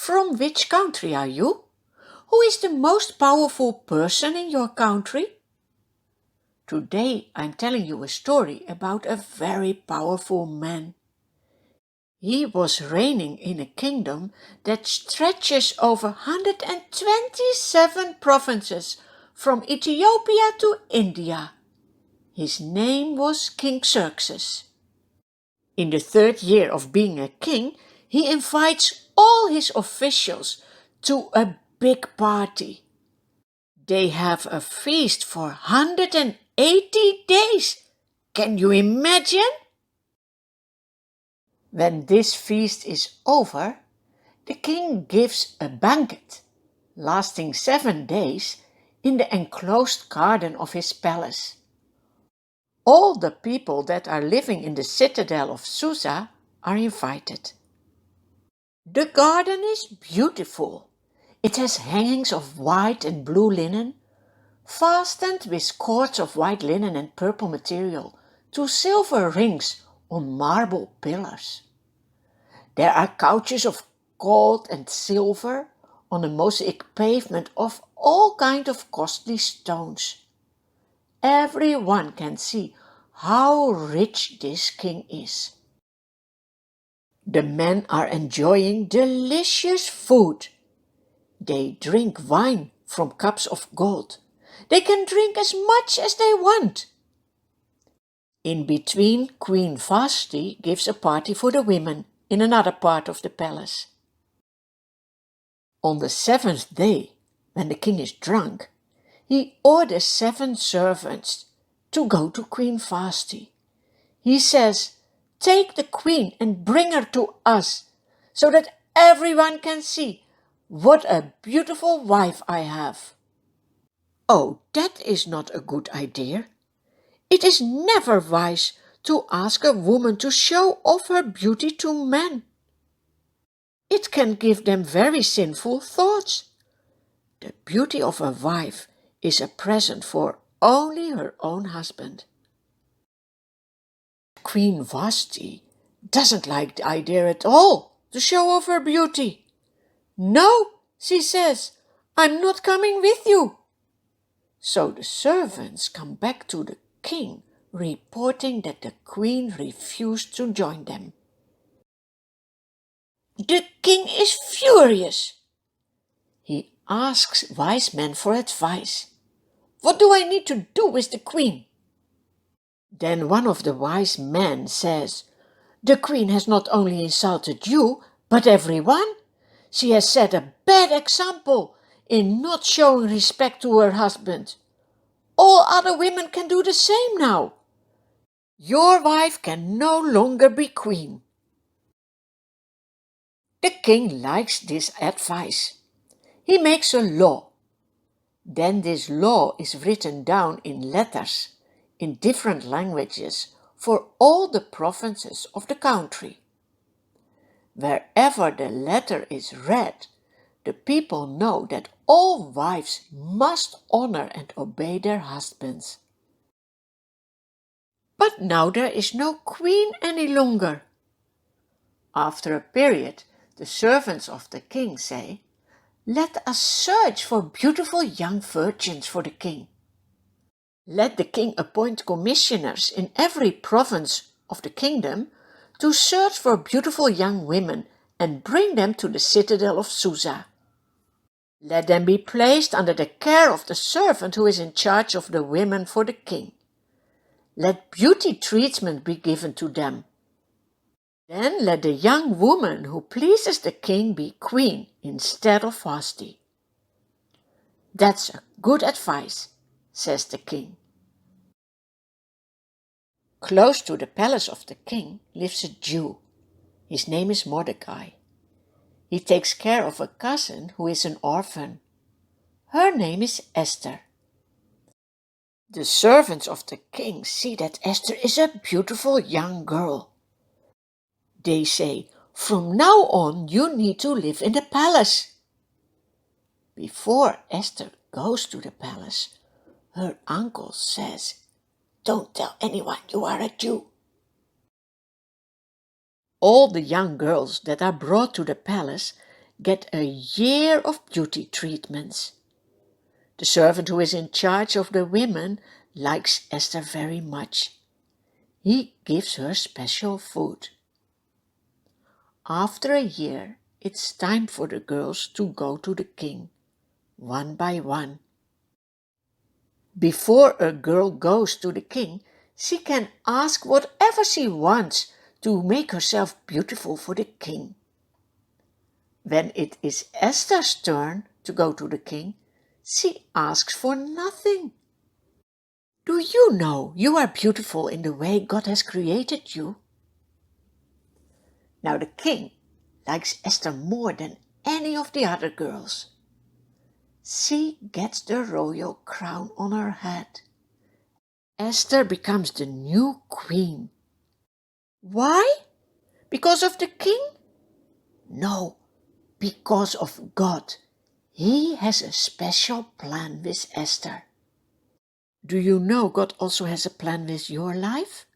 From which country are you? Who is the most powerful person in your country? Today I'm telling you a story about a very powerful man. He was reigning in a kingdom that stretches over 127 provinces from Ethiopia to India. His name was King Xerxes. In the 3rd year of being a king, he invites all his officials to a big party. They have a feast for 180 days. Can you imagine? When this feast is over, the king gives a banquet, lasting 7 days, in the enclosed garden of his palace. All the people that are living in the citadel of Susa are invited. The garden is beautiful. It has hangings of white and blue linen, fastened with cords of white linen and purple material to silver rings on marble pillars. There are couches of gold and silver on a mosaic pavement of all kinds of costly stones. Everyone can see how rich this king is. The men are enjoying delicious food. They drink wine from cups of gold. They can drink as much as they want. In between, Queen Vashti gives a party for the women in another part of the palace. On the 7th day, when the king is drunk, he orders 7 servants to go to Queen Vashti. He says, "Take the queen and bring her to us, so that everyone can see what a beautiful wife I have." Oh, that is not a good idea. It is never wise to ask a woman to show off her beauty to men. It can give them very sinful thoughts. The beauty of a wife is a present for only her own husband. Queen Vashti doesn't like the idea at all to show off her beauty. "No," she says, "I'm not coming with you." So the servants come back to the king, reporting that the queen refused to join them. The king is furious. He asks wise men for advice. "What do I need to do with the queen?" Then one of the wise men says, "The queen has not only insulted you, but everyone. She has set a bad example in not showing respect to her husband. All other women can do the same now. Your wife can no longer be queen." The king likes this advice. He makes a law. Then this law is written down in letters in different languages for all the provinces of the country. Wherever the letter is read, the people know that all wives must honor and obey their husbands. But now there is no queen any longer. After a period, the servants of the king say, "Let us search for beautiful young virgins for the king." Let the king appoint commissioners in every province of the kingdom to search for beautiful young women and bring them to the citadel of Susa. Let them be placed under the care of the servant who is in charge of the women for the king. Let beauty treatment be given to them. Then let the young woman who pleases the king be queen instead of Vashti. "That's a good advice," says the king. Close to the palace of the king lives a Jew. His name is Mordecai. He takes care of a cousin who is an orphan. Her name is Esther. The servants of the king see that Esther is a beautiful young girl. They say, "From now on you need to live in the palace." Before Esther goes to the palace, her uncle says, "Don't tell anyone you are a Jew." All the young girls that are brought to the palace get a year of beauty treatments. The servant who is in charge of the women likes Esther very much. He gives her special food. After a year, it's time for the girls to go to the king, one by one. Before a girl goes to the king, she can ask whatever she wants to make herself beautiful for the king. When it is Esther's turn to go to the king, she asks for nothing. Do you know you are beautiful in the way God has created you? Now the king likes Esther more than any of the other girls. She gets the royal crown on her head. Esther becomes the new queen. Why? Because of the king? No, because of God. He has a special plan with Esther. Do you know God also has a plan with your life?